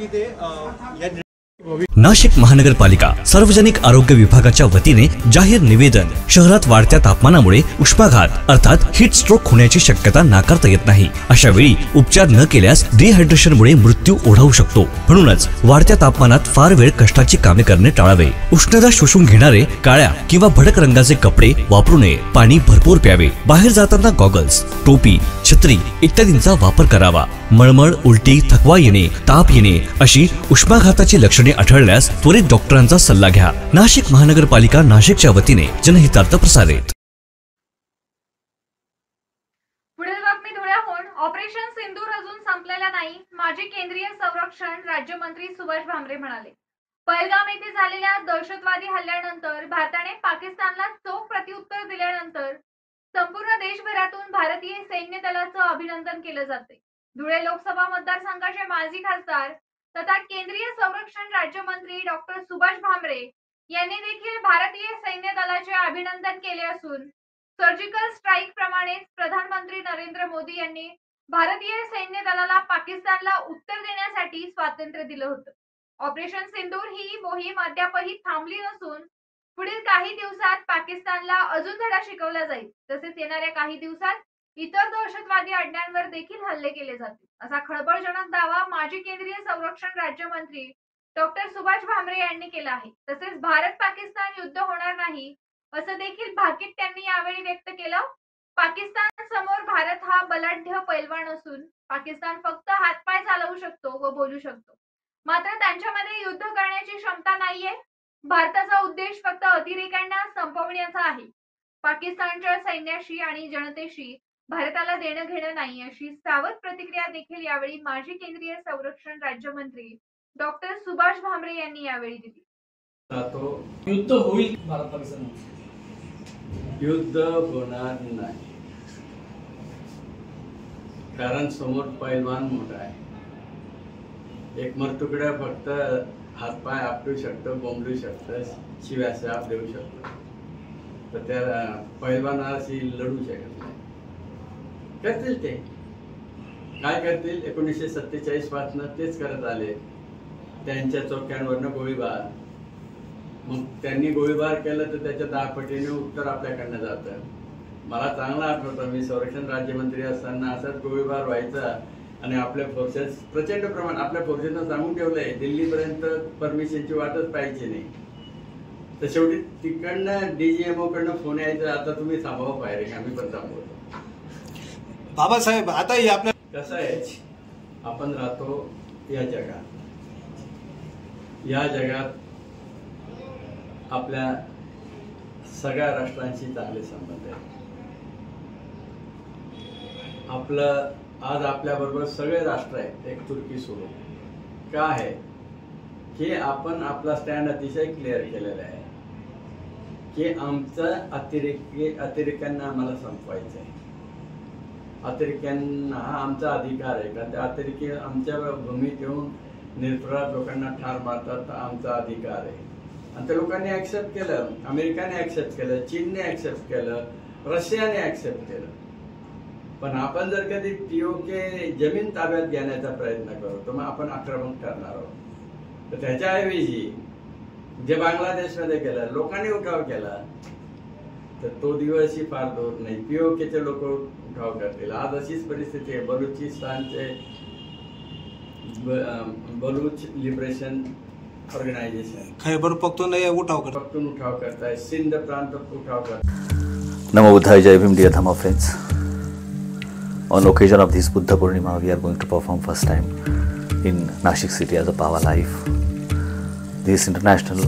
नाशिक महानगरपालिका सार्वजनिक आरोग्य विभागाच्या वतीने जाहीर निवेदन. शहरात वाढत्या तापमानामुळे उष्माघात अर्थात हीट स्ट्रोक होण्याची शक्यता नाकारता येत नाही. अशा वेळी उपचार न केल्यास डिहायड्रेशनमुळे मृत्यू ओढावू शकतो. म्हणूनच वाढत्या तापमानात फार वेळ कष्टाची कामे करणे टाळावे. उष्णता शोषून घेणारे काळ्या किंवा भडक रंगाचे कपडे वापरू नये. पाणी भरपूर प्यावे. बाहेर जाताना गॉगल्स, टोपी, छत्री इत्यादींचा वापर करावा. मळमळ, उलटी, थकवा येणे, ताप येणे अशी उष्माघाताची लक्षणे आढळल्यास त्वरित डॉक्टरांचा सल्ला घ्या. नाशिक महानगरपालिका नाशिकच्या वतीने जनहितार्थ प्रसारित. पुढील बातमी धुळ्याहून. ऑपरेशन सिंदूर अजून संपलेला नाही, माजी केंद्रीय संरक्षण राज्यमंत्री सुभाष भामरे म्हणाले. पहलगाम येथे झालेल्या दहशतवादी हल्ल्यानंतर भारताने पाकिस्तानला चोख प्रत्युत्तर दिल्यानंतर संपूर्ण देशभरातून भारतीय सैन्य दलाचं अभिनंदन केलं जाते. धुळे लोकसभा मतदारसंघाचे माजी खासदार तथा केंद्रीय संरक्षण राज्यमंत्री डॉक्टर सुभाष भामरे यांनी देखील भारतीय सैन्य दलाचे अभिनंदन केले असून सर्जिकल स्ट्राईक प्रमाणेच प्रधानमंत्री नरेंद्र मोदी यांनी भारतीय सैन्य दलाला पाकिस्तानला उत्तर देण्यासाठी स्वातंत्र्य दिलं होतं. ऑपरेशन सिंदूर ही मोहीम अद्यापही थांबली नसून पुढील काही दिवसात पाकिस्तानला अजून धडा शिकवला जाईल. तसेच येणाऱ्या काही दिवसात इतर दहशतवादी अड्ड्यांवर देखील हल्ले केले जातील, असा खळबळजनक दावा माजी केंद्रीय संरक्षण राज्यमंत्री डॉक्टर सुभाष भामरे यांनी केला आहे. तसेच भारत पाकिस्तान युद्ध होणार नाही असं देखील भाकीत त्यांनी यावेळी व्यक्त केलं. पाकिस्तान समोर भारत हा बलाढ्य पैलवान असून पाकिस्तान फक्त हातपाय चालवू शकतो व बोलू शकतो, मात्र त्यांच्यामध्ये युद्ध करण्याची क्षमता नाहीये. भारताचा उद्देश फक्त अतिरेक्यांना संपवण्याचा आहे. पाकिस्तानच्या सैन्याशी आणि जनतेशी भारताला देणं घेणं नाही, अशी सावध प्रतिक्रिया देखील यावेळी माजी केंद्रीय संरक्षण राज्यमंत्री डॉक्टर सुभाष भामरे यांनी यावेळी दिली. युद्ध होईल, भारत पाकिस्तान युद्ध होणार नाही, कारण समोर पैलवान मोठा आहे. एक मरतुकड्या फक्त हातपाय आपटू शकतो, बोंबलू शकतो, शिव्याशाप देऊ शकतो, तर त्या पैलवानाशी लढू शकत नाही. करतील ते काय करतील, 1947 पासून तेच करत आले. त्यांच्या चौक्यांवरनं गोळीबार, मग त्यांनी गोळीबार केलं तर त्याच्या 10 पटीने उत्तर आपल्याकडनं जातं. मला चांगला आठवतं, मी संरक्षण राज्यमंत्री असताना असाच गोळीबार व्हायचा आणि आपल्या फोर्सेस प्रचंड प्रमाण आपल्या फोर्सेसनं सांगून ठेवलंय दिल्लीपर्यंत परमिशनची वाटच पाहिजे नाही. तर शेवटी तिकडनं DGMO कडनं फोन यायचा, आता तुम्ही थांबवा पाहिजे, आम्ही पण थांबवतो. बाबासाहेब आता आपल्या कसं आहे, आपण राहतो या जगात, या जगात आपल्या सगळ्या राष्ट्रांशी चांगले संबंध आहेत. आपलं आज आपल्या बरोबर सगळे राष्ट्र आहेत, एक तुर्की सोडून. का आहे की आपण आपला स्टँड अतिशय क्लिअर केलेला आहे की आमचं अतिरेक्यांना आम्हाला संपवायचं आहे. अतिरेक्यांना हा आमचा अधिकार आहे, कारण त्या अतिरेकी आमच्या भूमीत येऊन निरपराध लोकांना ठार मारतात, आमचा अधिकार आहे. आणि त्या लोकांनी ऍक्सेप्ट केलं, अमेरिकाने ऍक्सेप्ट केलं, चीनने ऍक्सेप्ट केलं, रशियाने ऍक्सेप्ट केलं. पण आपण जर कधी POK जमीन ताब्यात घेण्याचा प्रयत्न करू तर मग आपण आक्रमण करणार आहोत. तर त्याच्याऐवजी जे बांगलादेशमध्ये केलं, लोकांनी उठाव केला, तर तो दिवसही फार दूर नाही. POKचे लोक उठाव करतील. आज अशीच परिस्थिती आहे. बलुचिस्तानचे बलूच लिबरेशन ऑर्गनायझेशन, खैबर पख्तूनख्वा उठाव करताय, सिंध प्रांत उठाव करताय. Namo Buddhaya, Jai Bhim, dear Dhamma friends. On occasion of this Buddha Purnima, we are going to perform first time in Nashik city as a Pava Live. This international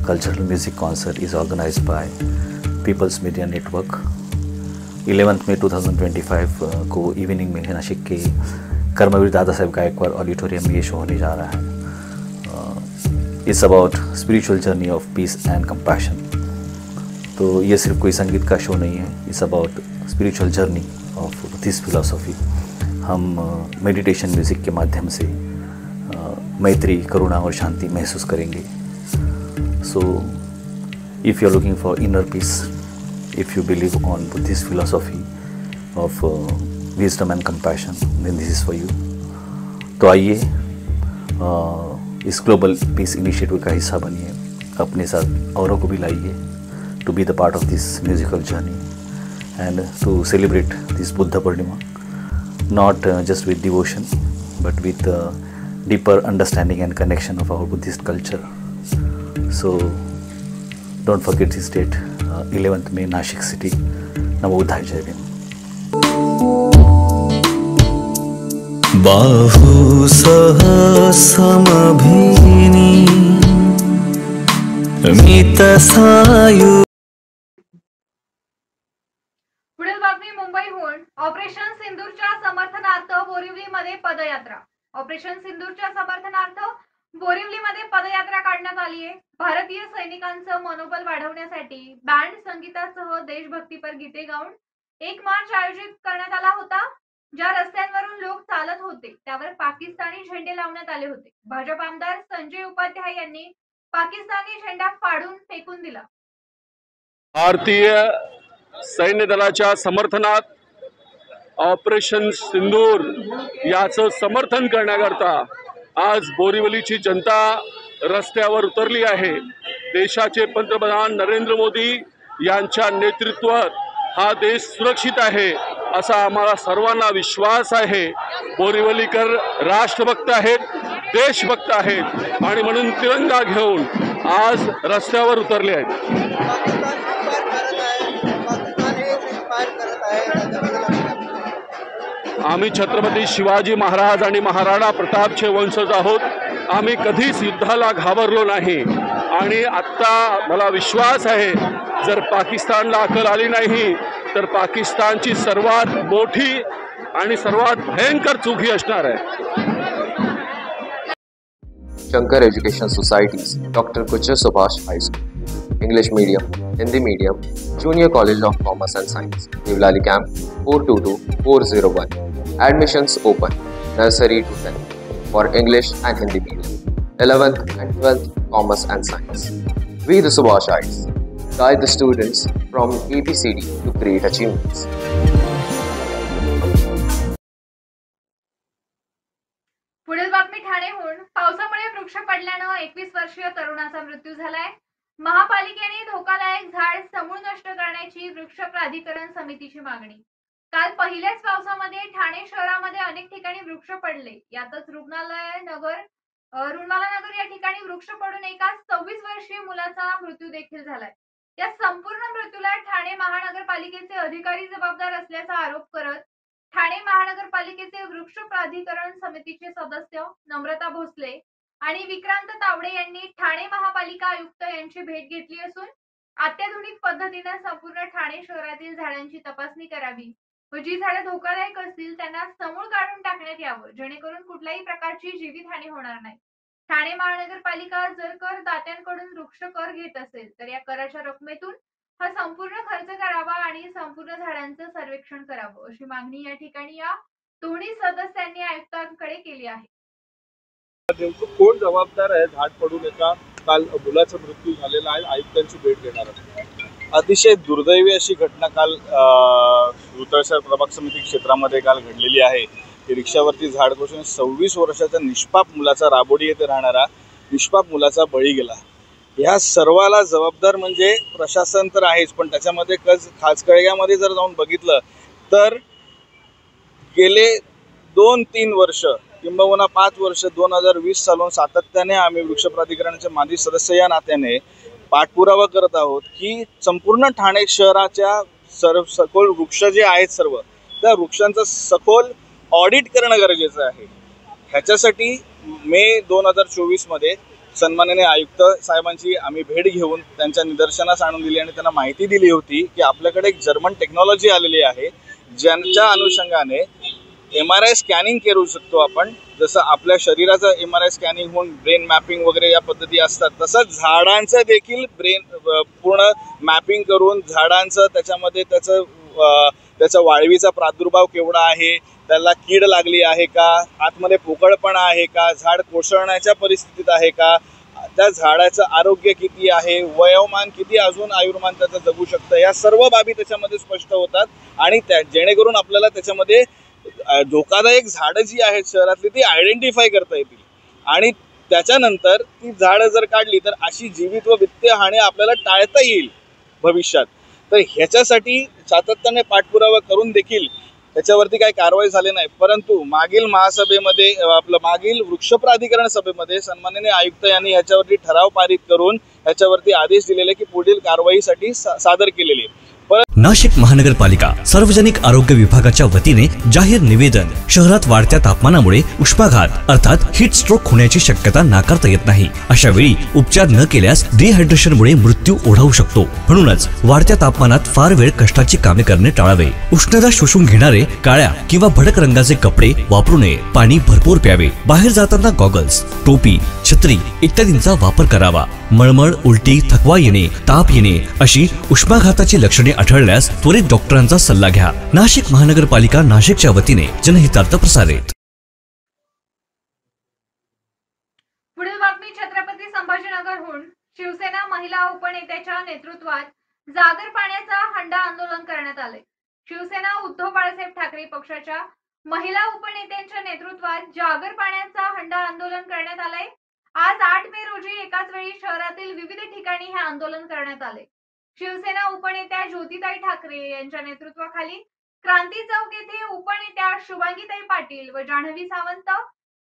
cultural music concert is organized by People's Media Network. 11th May 2025 को इवनिंग में नासिक के कर्मवीर दादा साहेब गायकवाड़ ऑडिटोरियम में ये शो होने जा रहा है. It's about spiritual journey of peace and compassion. तो ये सिर्फ कोई संगीत का शो नहीं है. It's about spiritual journey of Buddhist philosophy. हम मेडिटेशन म्यूज़िक के माध्यम से मैत्री, करुणा और शांति महसूस करेंगे. So if you are looking for inner peace, if you believe on Buddhist philosophy of wisdom and compassion, then this is for you. तो आइए इस ग्लोबल पीस इनिशिएटिव का हिस्सा बनिए. अपने साथ औरों को भी लाइए to be the part of this musical journey and to celebrate this Buddha Purnima, not just with devotion but with deeper understanding and connection of our Buddhist culture. So don't forget this date, 11th May, Nashik city. Namo Buddhaya, Jai Bhim. बाहु सह समभिनी मित सायु. पुढील बातमी मुंबईहून. ऑपरेशन सिंदूरच्या समर्थनार्थ बोरिवलीमध्ये पदयात्रा. ऑपरेशन सिंदूरच्या समर्थनार्थ बोरिवलीमध्ये पदयात्रा काढण्यात आली आहे. भारतीय सैनिकांचं मनोबल वाढवण्यासाठी बँड संगीतासह देशभक्तीपर गीते गाऊन एक मार्च आयोजित करण्यात आला होता. ज्या रस्त्यांवरून लोक चालत होते त्यावर पाकिस्तानी झेंडे लावण्यात आले होते. भाजप आमदार संजय उपाध्याय यांनी पाकिस्तानी झेंडा फाडून फेकून दिला. भारतीय सैन्य दलाच्या समर्थनात ऑपरेशन सिंदूर याचं समर्थन करण्याकरता आज बोरिवलीची जनता रस्त्यावर उतरली आहे. देशाचे पंतप्रधान नरेंद्र मोदी यांच्या नेतृत्वात हा देश सुरक्षित आहे असा आम्हाला सर्वांना विश्वास आहे. बोरिवलीकर राष्ट्रभक्त आहेत, देशभक्त आहेत आणि म्हणून तिरंगा घेऊन आज रस्त्यावर उतरले आहेत. आम्ही छत्रपती शिवाजी महाराज आणि महाराणा प्रतापचे वंशज आहोत. आम्ही कधीच युद्धाला घाबरलो नाही आणि आत्ता मला विश्वास आहे जर पाकिस्तानला अकल आली नाही तर पाकिस्तानची सर्वात मोठी आणि सर्वात भयंकर चूक ही असणार आहे. Shankar Education Societies, Dr. Kucha Subhash High School, English Medium, Hindi Medium, Junior College of Commerce and Science, Nivlali Camp 422-401. Admissions open, nursery to 10th, for English and Hindi Medium, 11th and 12th Commerce and Science. We the Subhashites guide the students from ABCD to great achievements. पुढील बातमी ठाणेहून. पावसामुळे वृक्ष पडल्यानं 21 वर्षीय तरुणाचा मृत्यू झालाय. महापालिकेने धोकादायक झाड समूळ नष्ट करण्याची वृक्ष प्राधिकरण समितीची मागणी. काल पहिल्याच पावसामध्ये ठाणे शहरामध्ये अनेक ठिकाणी वृक्ष पडले. यातच रुग्णालय नगर या ठिकाणी वृक्ष पडून एका 26 वर्षीय मुलाचा मृत्यू देखील झालाय. या संपूर्ण मृत्यूला ठाणे महानगरपालिकेचे अधिकारी जबाबदार असल्याचा आरोप करत ठाणे महानगरपालिकेचे वृक्ष प्राधिकरण समितीचे सदस्य नम्रता भोसले आणि विक्रांत तावडे यांनी ठाणे महापालिका आयुक्त यांची भेट घेतली असून अत्याधुनिक पद्धतीने संपूर्ण ठाणे शहरातील झाडांची तपासणी करावी व जी झाडे धोकादायक असतील त्यांना समूळ काढून टाकण्यात यावं जेणेकरून कुठल्याही प्रकारची जीवितहानी होणार नाही. ठाणे महानगरपालिका जर कर दात्यांकडून वृक्ष कर घेत असेल तर या कराच्या रकमेतून हा संपूर्ण खर्च करावा आणि संपूर्ण झाडांचं सर्वेक्षण करावं अशी मागणी या ठिकाणी या दोन्ही सदस्यांनी आयुक्तांकडे केली आहे. नेमकं कोण जबाबदार आहे झाड पडून एका काल मुलाचा मृत्यू झालेला आहे, आयुक्तांची भेट घेणार आहे. अतिशय दुर्दैवी अशी घटना काल रुतळसर प्रभाग समिती क्षेत्रामध्ये काल घडलेली आहे की रिक्षावरती झाड कोसळून 26 वर्षाच्या निष्पाप मुलाचा, राबोडी येथे राहणारा निष्पाप मुलाचा बळी गेला. ह्या सर्वाला जबाबदार म्हणजे प्रशासन तर आहेच, पण त्याच्यामध्ये खाचकळग्यामध्ये जर जाऊन बघितलं तर गेले 2-3 वर्ष किंबहुना 5 वर्ष 2020 सालून सातत्याने आम्ही वृक्ष प्राधिकरणाचे माजी सदस्य या नात्याने पाठपुरावा करत आहोत की संपूर्ण ठाणे शहराच्या सखोल वृक्ष जे आहेत सर्व त्या वृक्षांचं सखोल ऑडिट करणं गरजेचं आहे. ह्याच्यासाठी मे 2024 मध्ये सन्माननीय आयुक्त साहेबांची आम्ही भेट घेऊन त्यांच्या निदर्शनास आणून दिली आणि त्यांना माहिती दिली होती की आपल्याकडे एक जर्मन टेक्नॉलॉजी आलेली आहे ज्यांच्या अनुषंगाने MRI स्कॅनिंग करू शकतो आपण. जसं आपल्या शरीराचं MRI स्कॅनिंग होऊन ब्रेन मॅपिंग वगैरे या पद्धती असतात तसंच झाडांचं देखील पूर्ण मॅपिंग करून झाडांचं त्याच्यामध्ये त्याचा वाळवीचा प्रादुर्भाव केवढा आहे, त्याला कीड लागली आहे का, आतमध्ये पोकळपणा आहे का, झाड कोसळण्याच्या परिस्थितीत आहे का, त्या झाडाचं आरोग्य किती आहे, वयोमान किती अजून आयुर्मान त्याचं जगू शकतं, या सर्व बाबी त्याच्यामध्ये स्पष्ट होतात आणि जेणेकरून आपल्याला त्याच्यामध्ये धोकादायक झाडं जी आहेत शहरातली ती आयडेंटिफाय करता येतील आणि त्याच्यानंतर ती झाडं जर काढली तर अशी जीवित व वित्तीय हानी आपल्याला टाळता येईल भविष्यात. तर ह्याच्यासाठी सातत्याने पाठपुरावा करून देखील त्याच्यावरती काही कारवाई झाली नाही. परंतु मागील महासभेमध्ये मागील वृक्ष प्राधिकरण सभेमध्ये सन्माननीय आयुक्त यांनी ह्याच्यावरती ठराव पारित करून ह्याच्यावरती आदेश दिलेले की पुढील कारवाईसाठी सादर केलेली. नाशिक महानगरपालिका सार्वजनिक आरोग्य विभागाच्या वतीने जाहीर निवेदन. शहरात वाढत्या तापमानामुळे उष्माघात अर्थात हीट स्ट्रोक होण्याची शक्यता नाकारता येत नाही. अशा वेळी उपचार न केल्यास डिहायड्रेशनमुळे मृत्यू ओढावू शकतो. म्हणूनच वाढत्या तापमानात फार वेळ कष्टाची कामे करणे टाळावे. उष्णता शोषून घेणारे काळ्या किंवा भडक रंगाचे कपडे वापरू नये. पाणी भरपूर प्यावे. बाहेर जाताना गॉगल्स, टोपी, छत्री इत्यादींचा वापर करावा. मळमळ, उलटी, थकवा येणे, ताप येणे अशी उष्माघाताची लक्षणे आढळल्यास त्वरित डॉक्टरांचा सल्ला घ्या. नाशिक महानगरपालिका नाशिकच्या वतीने जनहितार्थ प्रसारित. पुढील बातमी छत्रपती संभाजीनगरहून. शिवसेना महिला उपनेत्याच्या नेतृत्वात जागर पाण्याचा हंडा आंदोलन करण्यात आले. शिवसेना उद्धव बाळासाहेब ठाकरे पक्षाच्या महिला उपनेत्यांच्या नेतृत्वात जागर पाण्याचा हंडा आंदोलन करण्यात आले. आज 8 मे रोजी एकाच वेळी शहरातील विविध ठिकाणी हे आंदोलन करण्यात आले. शिवसेना उपनेत्या ज्योतिताई ठाकरे यांच्या नेतृत्वाखाली क्रांती चौक येथे उपनेत्या शुभांगीताई पाटील व जान्हवी सावंत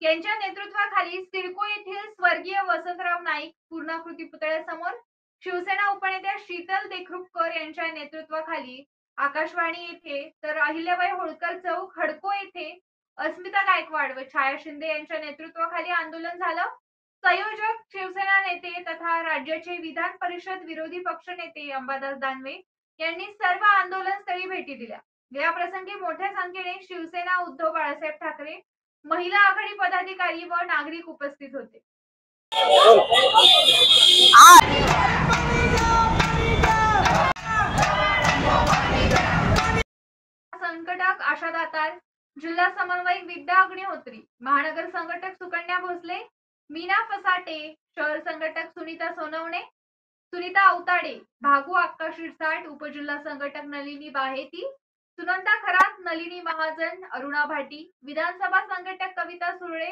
यांच्या नेतृत्वाखाली सिडको येथील स्वर्गीय वसंतराव नाईक पूर्णाकृती पुतळ्यासमोर, शिवसेना उपनेत्या शीतल देखरुखकर यांच्या नेतृत्वाखाली आकाशवाणी येथे, तर अहिल्याबाई होळकर चौक हडको येथे अस्मिता गायकवाड व छाया शिंदे यांच्या नेतृत्वाखाली आंदोलन झालं. संयोजक शिवसेना नेते तथा राज्याचे विधान परिषद विरोधी पक्ष नेते अंबादास दानवे यांनी सर्व आंदोलनस्थळी भेटी दिल्या. या प्रसंगी मोठ्या संख्येने शिवसेना उद्धव बाळासाहेब ठाकरे महिला आघाडी पदाधिकारी व नागरिक उपस्थित होते. संघटक आशा दातार, जिल्हा समन्वयक विद्या अग्निहोत्री, महानगर संघटक सुकन्या भोसले, मीना फसाटे, शहर संघटक सुनीता सोनवणे, सुनीता अवताडे, भागू अक्का शिरसाट, उपजिल्हा संघटक नलिनी बाहेती, सुनंदा खरात, नलिनी महाजन, अरुणा भाटी, विधानसभा संघटक कविता सुरळे,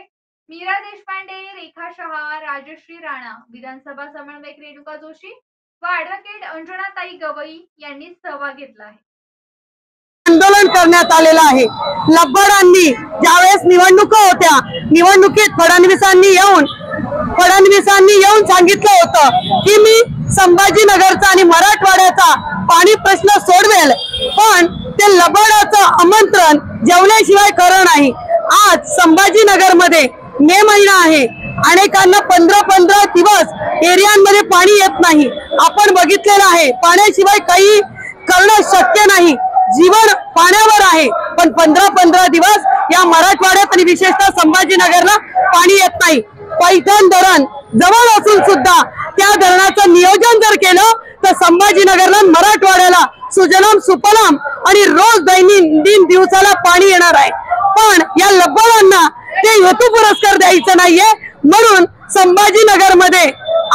मीरा देशपांडे, रेखा शहा, राजश्री राणा, विधानसभा समन्वयक रेणुका जोशी व ॲडव्होकेट अंजनाताई गवई यांनी सहभाग घेतला आहे. आंदोलन करण्यात आलेलं आहे. लब्बडांनी ज्यावेळेस निवडणुका होत्या, निवडणुकीत फडणवीसांनी येऊन सांगितलं होतं की मी संभाजीनगरचा आणि मराठवाड्याचा पाणी प्रश्न सोडवेल, पण ते लब्बडाचं आमंत्रण जेवल्याशिवाय खरं नाही. आज संभाजीनगरमध्ये मे महिना आहे, अनेकांना 15 दिवस एरियांमध्ये पाणी येत नाही. आपण बघितलेलं आहे, पाण्याशिवाय काही करणं शक्य नाही. जीवन पाण्यावर आहे, पण 15 दिवस या मराठवाड्यात आणि विशेषतः संभाजीनगरला पाणी येत नाही. पैठण धरण जवळ असून सुद्धा त्या धरणाचं नियोजन जर केलं तर संभाजीनगरला, मराठवाड्याला सुजलाम सुफलाम आणि रोज दैनंदिन दिवसाला पाणी येणार आहे. पण या लब्बडांना ते हेतू पुरस्कार द्यायचं नाहीये, म्हणून संभाजीनगरमध्ये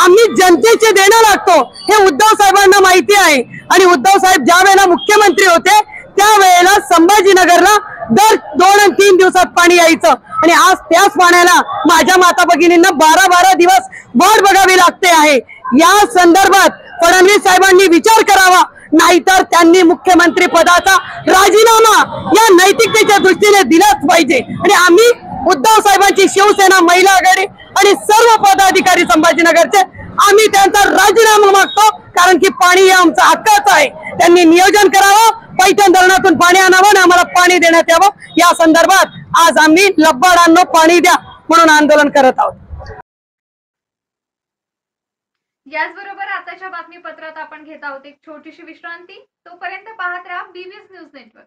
आम्ही जनतेचे देणं लागतो हे उद्धव साहेबांना माहिती आहे. आणि उद्धव साहेब ज्या वेळेला मुख्यमंत्री होते त्यावेळेला संभाजीनगरला दर 2 आणि 3 दिवसात पाणी यायचं आणि आज त्याच पाण्याला माझ्या माता भगिनींना 12-12 दिवस वाट बघावी लागते आहे. या संदर्भात फडणवीस साहेबांनी विचार करावा, नाहीतर त्यांनी मुख्यमंत्री पदाचा राजीनामा या नैतिकतेच्या दृष्टीने दिलाच पाहिजे. आणि आम्ही उद्धव साहेबांची शिवसेना महिला आघाडी आणि सर्व पदाधिकारी संभाजीनगरचे आम्ही त्यांचा राजीनामा मागतो, कारण की पाणी हे आमचं हक्काचं आहे. त्यांनी नियोजन करावं, पैठण धरणातून पाणी आणावं आणि आम्हाला पाणी देण्यात यावं. या संदर्भात आज आम्ही लब्बाडांनो पाणी द्या म्हणून आंदोलन करत आहोत. याचबरोबर आताच्या बातमीपत्रात आपण घेत आहोत एक छोटीशी विश्रांती. तोपर्यंत पाहत राहा बीबीएस न्यूज नेटवर्क.